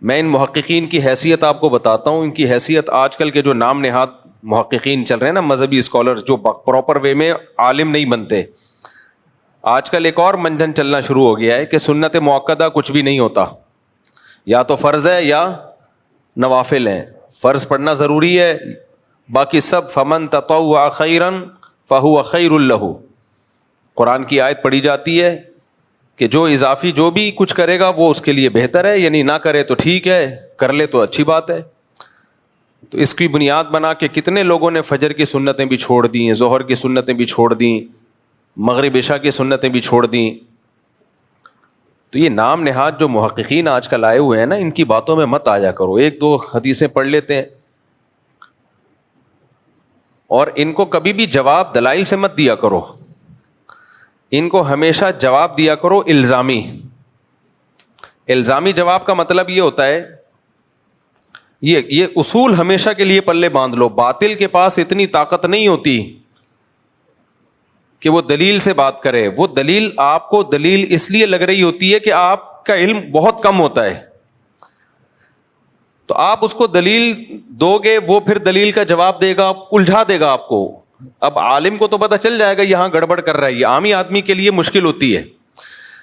میں ان محققین کی حیثیت آپ کو بتاتا ہوں. ان کی حیثیت آج کل کے جو نام نہاد محققین چل رہے ہیں نا, مذہبی اسکالر جو پراپر وے میں عالم نہیں بنتے, آج کل ایک اور منجن چلنا شروع ہو گیا ہے کہ سنت مؤکدہ کچھ بھی نہیں ہوتا, یا تو فرض ہے یا نوافل ہیں. فرض پڑھنا ضروری ہے, باقی سب فمن تطوع خیرا فہو خیر لہ. قرآن کی آیت پڑھی جاتی ہے کہ جو اضافی جو بھی کچھ کرے گا وہ اس کے لیے بہتر ہے, یعنی نہ کرے تو ٹھیک ہے, کر لے تو اچھی بات ہے. تو اس کی بنیاد بنا کے کتنے لوگوں نے فجر کی سنتیں بھی چھوڑ دیں, ظہر کی سنتیں بھی چھوڑ دیں, مغرب عشاء کی سنتیں بھی چھوڑ دیں. تو یہ نام نہاد جو محققین آج کل آئے ہوئے ہیں نا, ان کی باتوں میں مت آیا کرو. ایک دو حدیثیں پڑھ لیتے ہیں اور ان کو کبھی بھی جواب دلائل سے مت دیا کرو, ان کو ہمیشہ جواب دیا کرو الزامی. الزامی جواب کا مطلب یہ ہوتا ہے, یہ اصول ہمیشہ کے لیے پلے باندھ لو. باطل کے پاس اتنی طاقت نہیں ہوتی کہ وہ دلیل سے بات کرے. وہ دلیل آپ کو دلیل اس لیے لگ رہی ہوتی ہے کہ آپ کا علم بہت کم ہوتا ہے, تو آپ اس کو دلیل دو گے, وہ پھر دلیل کا جواب دے گا, الجھا دے گا آپ کو. اب عالم کو تو پتہ چل جائے گا یہاں گڑبڑ کر رہا ہے, یہ عامی آدمی کے لیے مشکل ہوتی ہے.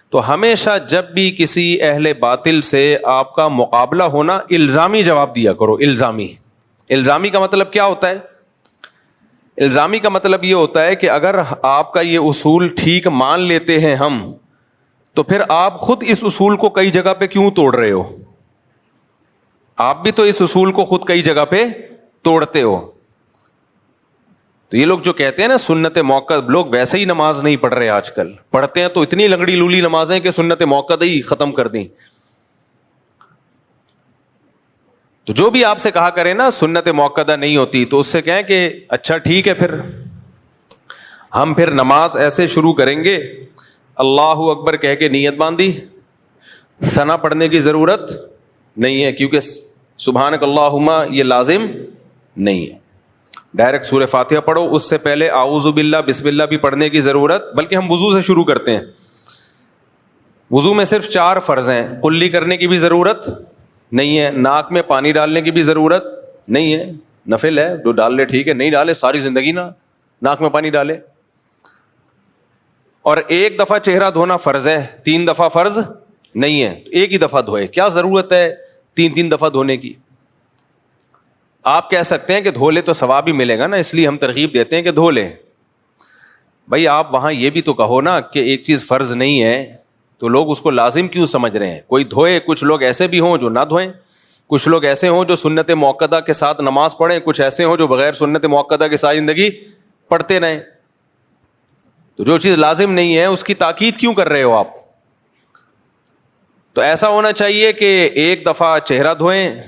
تو ہمیشہ جب بھی کسی اہل باطل سے آپ کا مقابلہ ہونا, الزامی جواب دیا کرو. الزامی کا مطلب کیا ہوتا ہے؟ الزامی کا مطلب یہ ہوتا ہے کہ اگر آپ کا یہ اصول ٹھیک مان لیتے ہیں ہم, تو پھر آپ خود اس اصول کو کئی جگہ پہ کیوں توڑ رہے ہو؟ آپ بھی تو اس اصول کو خود کئی جگہ پہ توڑتے ہو. تو یہ لوگ جو کہتے ہیں نا سنت موقع, لوگ ویسے ہی نماز نہیں پڑھ رہے آج کل. پڑھتے ہیں تو اتنی لنگڑی لولی نمازیں کہ سنت موقع ہی ختم کر دیں. تو جو بھی آپ سے کہا کرے نا سنت موقع نہیں ہوتی, تو اس سے کہیں کہ اچھا ٹھیک ہے, پھر ہم پھر نماز ایسے شروع کریں گے, اللہ اکبر کہہ کے نیت باندھی, ثنا پڑھنے کی ضرورت نہیں ہے کیونکہ سبحانک اللہم یہ لازم نہیں ہے. ڈائریکٹ سورہ فاتحہ پڑھو, اس سے پہلے اعوذ باللہ بسم اللہ بھی پڑھنے کی ضرورت, بلکہ ہم وضو سے شروع کرتے ہیں. وضو میں صرف 4 فرض ہیں, قلی کرنے کی بھی ضرورت نہیں ہے, ناک میں پانی ڈالنے کی بھی ضرورت نہیں ہے, نفل ہے جو ڈال لے ٹھیک ہے, نہیں ڈالے ساری زندگی نہ ناک میں پانی ڈالے. اور 1 دفعہ چہرہ دھونا فرض ہے, 3 دفعہ فرض نہیں ہے. ایک ہی دفعہ دھوئے, کیا ضرورت ہے 3 دفعہ دھونے کی؟ آپ کہہ سکتے ہیں کہ دھو لے تو ثواب ہی ملے گا نا, اس لیے ہم ترغیب دیتے ہیں کہ دھو لیں. بھائی آپ وہاں یہ بھی تو کہو نا کہ ایک چیز فرض نہیں ہے تو لوگ اس کو لازم کیوں سمجھ رہے ہیں؟ کوئی دھوئے, کچھ لوگ ایسے بھی ہوں جو نہ دھوئیں, کچھ لوگ ایسے ہوں جو سنت موقدہ کے ساتھ نماز پڑھیں, کچھ ایسے ہوں جو بغیر سنت موقدہ کے ساری زندگی پڑھتے رہیں. تو جو چیز لازم نہیں ہے اس کی تاکید کیوں کر رہے ہو آپ؟ تو ایسا ہونا چاہیے کہ 1 دفعہ چہرہ دھوئیں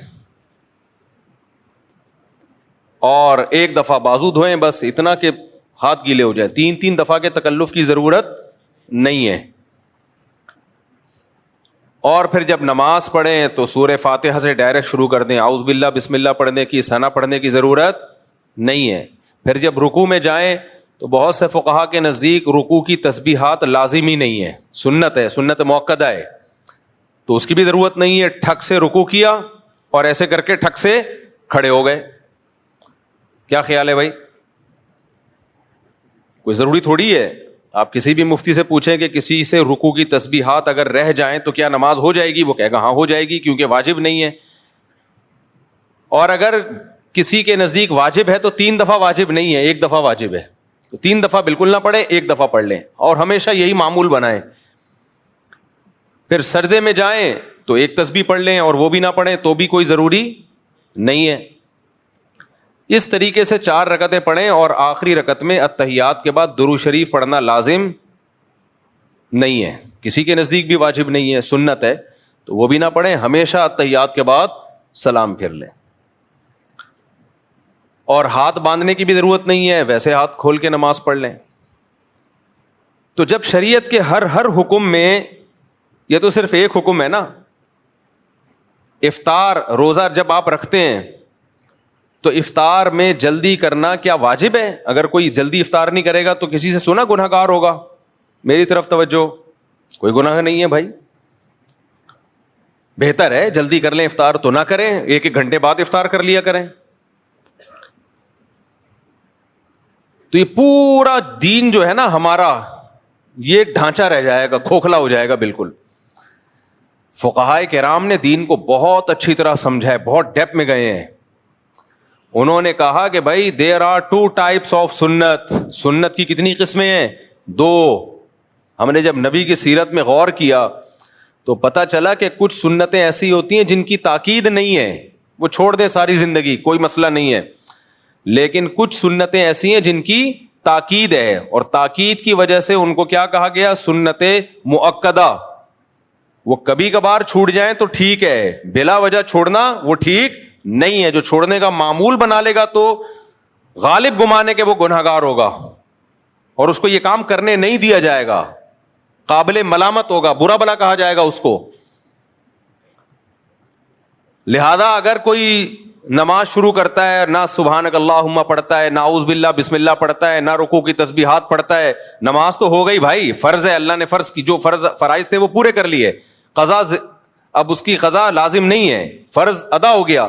اور 1 دفعہ بازو دھوئیں, بس اتنا کہ ہاتھ گیلے ہو جائیں. 3 دفعہ کے تکلف کی ضرورت نہیں ہے. اور پھر جب نماز پڑھیں تو سورہ فاتحہ سے ڈائریکٹ شروع کر دیں, اعوذ باللہ بسم اللہ پڑھنے کی, ثنا پڑھنے کی ضرورت نہیں ہے. پھر جب رکوع میں جائیں تو بہت سے فقہا کے نزدیک رکوع کی تسبیحات لازمی نہیں ہے, سنت ہے, سنت مؤکدہ ہے, تو اس کی بھی ضرورت نہیں ہے. ٹھک سے رکوع کیا اور ایسے کر کے ٹھک سے کھڑے ہو گئے. کیا خیال ہے بھائی؟ کوئی ضروری تھوڑی ہے. آپ کسی بھی مفتی سے پوچھیں کہ کسی سے رکوع کی تسبیحات اگر رہ جائیں تو کیا نماز ہو جائے گی؟ وہ کہے گا ہاں ہو جائے گی, کیونکہ واجب نہیں ہے. اور اگر کسی کے نزدیک واجب ہے تو 3 دفعہ واجب نہیں ہے, 1 دفعہ واجب ہے. تو 3 دفعہ بالکل نہ پڑھیں, 1 دفعہ پڑھ لیں, اور ہمیشہ یہی معمول بنائیں. پھر سجدے میں جائیں تو 1 تسبیح پڑھ لیں, اور وہ بھی نہ پڑھیں تو بھی کوئی ضروری نہیں ہے. اس طریقے سے 4 رکعتیں پڑھیں, اور آخری رکعت میں اتحیات کے بعد درود شریف پڑھنا لازم نہیں ہے. کسی کے نزدیک بھی واجب نہیں ہے, سنت ہے, تو وہ بھی نہ پڑھیں. ہمیشہ اتحیات کے بعد سلام پھر لیں. اور ہاتھ باندھنے کی بھی ضرورت نہیں ہے, ویسے ہاتھ کھول کے نماز پڑھ لیں. تو جب شریعت کے ہر حکم میں, یہ تو صرف ایک حکم ہے نا, افطار روزہ جب آپ رکھتے ہیں تو افطار میں جلدی کرنا کیا واجب ہے؟ اگر کوئی جلدی افطار نہیں کرے گا تو کسی سے سنا گناہ گار ہوگا. میری طرف توجہ, کوئی گناہ نہیں ہے بھائی. بہتر ہے جلدی کر لیں افطار تو نہ کریں, 1-1 گھنٹے بعد افطار کر لیا کریں. تو یہ پورا دین جو ہے نا ہمارا, یہ ڈھانچہ رہ جائے گا, کھوکھلا ہو جائے گا بالکل. فقہائے کرام نے دین کو بہت اچھی طرح سمجھا ہے, بہت ڈیپ میں گئے ہیں. انہوں نے کہا کہ بھائی دیر آر 2 types آف سنت. سنت کی کتنی قسمیں ہیں؟ 2. ہم نے جب نبی کی سیرت میں غور کیا تو پتا چلا کہ کچھ سنتیں ایسی ہوتی ہیں جن کی تاکید نہیں ہے, وہ چھوڑ دیں ساری زندگی, کوئی مسئلہ نہیں ہے. لیکن کچھ سنتیں ایسی ہیں جن کی تاکید ہے, اور تاکید کی وجہ سے ان کو کیا کہا گیا؟ سنت مؤکدہ. وہ کبھی کبھار چھوٹ جائیں تو ٹھیک ہے, بلا وجہ چھوڑنا وہ ٹھیک نہیں ہے. جو چھوڑنے کا معمول بنا لے گا تو غالب گمانے کے وہ گنہگار ہوگا, اور اس کو یہ کام کرنے نہیں دیا جائے گا, قابل ملامت ہوگا, برا بلا کہا جائے گا اس کو. لہذا اگر کوئی نماز شروع کرتا ہے, نہ سبحانک اللہم پڑھتا ہے, نہ اعوذ باللہ بسم اللہ پڑھتا ہے, نہ رکوع کی تسبیحات پڑھتا ہے, نماز تو ہو گئی بھائی, فرض ہے, اللہ نے فرض کی, جو فرائض تھے وہ پورے کر لیے. قضا اب اس کی قضا لازم نہیں ہے, فرض ادا ہو گیا.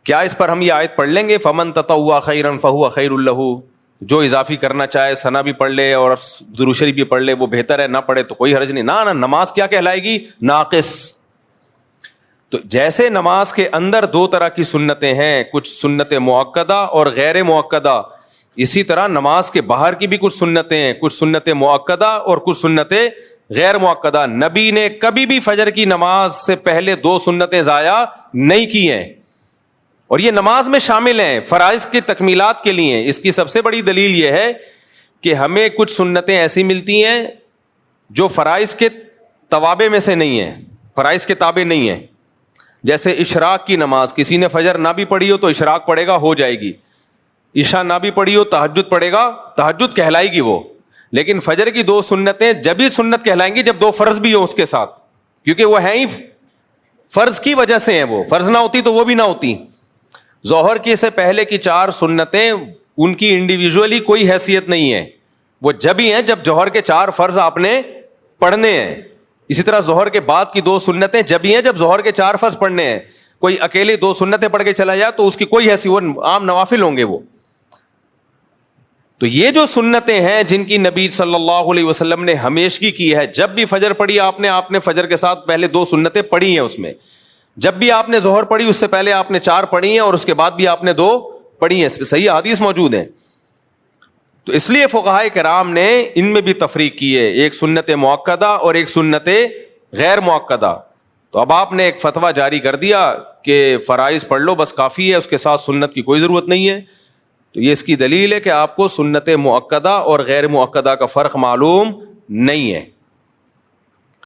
کیا اس پر ہم یہ آیت پڑھ لیں گے فمن تطوع خیرا فہو خیر لہ؟ جو اضافی کرنا چاہے ثنا بھی پڑھ لے اور درود شریف بھی پڑھ لے, وہ بہتر ہے, نہ پڑھے تو کوئی حرج نہیں. نہ نماز کیا کہلائے گی؟ ناقص. تو جیسے نماز کے اندر 2 طرح کی سنتیں ہیں, کچھ سنت مؤکدہ اور غیر مؤکدہ, اسی طرح نماز کے باہر کی بھی کچھ سنتیں ہیں, کچھ سنت مؤکدہ اور کچھ سنتیں غیر مؤکدہ. نبی نے کبھی بھی فجر کی نماز سے پہلے 2 سنتیں ضائع نہیں کی ہیں, اور یہ نماز میں شامل ہیں فرائض کی تکمیلات کے لیے. اس کی سب سے بڑی دلیل یہ ہے کہ ہمیں کچھ سنتیں ایسی ملتی ہیں جو فرائض کے توابع میں سے نہیں ہیں, فرائض کے تابع نہیں ہیں. جیسے اشراق کی نماز, کسی نے فجر نہ بھی پڑھی ہو تو اشراق پڑھے گا, ہو جائے گی. عشاء نہ بھی پڑھی ہو, تہجد پڑھے گا, تہجد کہلائے گی وہ. لیکن فجر کی 2 سنتیں جب ہی سنت کہلائیں گی جب 2 فرض بھی ہو اس کے ساتھ, کیونکہ وہ ہیں ہی فرض کی وجہ سے ہیں, وہ فرض نہ ہوتی تو وہ بھی نہ ہوتی. ظہر کی سے پہلے کی 4 سنتیں ان کی انڈیویجولی کوئی حیثیت نہیں ہے, وہ جب ہی ہیں جب ظہر کے 4 فرض آپ نے پڑھنے ہیں. اسی طرح ظہر کے بعد کی 2 سنتیں جب ہی ہیں جب ظہر کے 4 فرض پڑھنے ہیں. کوئی اکیلے 2 سنتیں پڑھ کے چلا جائے تو اس کی کوئی حیثیت, وہ عام نوافل ہوں گے وہ. تو یہ جو سنتیں ہیں جن کی نبی صلی اللہ علیہ وسلم نے ہمیشگی کی ہے, جب بھی فجر پڑھی آپ نے فجر کے ساتھ پہلے 2 سنتیں پڑھی ہیں اس میں. جب بھی آپ نے ظہر پڑھی اس سے پہلے آپ نے 4 پڑھی ہیں, اور اس کے بعد بھی آپ نے 2 پڑھی ہیں. اس پہ صحیح حدیث موجود ہیں. تو اس لیے فقہائے کرام نے ان میں بھی تفریق کی ہے, ایک سنت مؤکدہ اور ایک سنت غیر مؤکدہ. تو اب آپ نے ایک فتویٰ جاری کر دیا کہ فرائض پڑھ لو بس کافی ہے, اس کے ساتھ سنت کی کوئی ضرورت نہیں ہے. تو یہ اس کی دلیل ہے کہ آپ کو سنت مؤکدہ اور غیر مؤکدہ کا فرق معلوم نہیں ہے.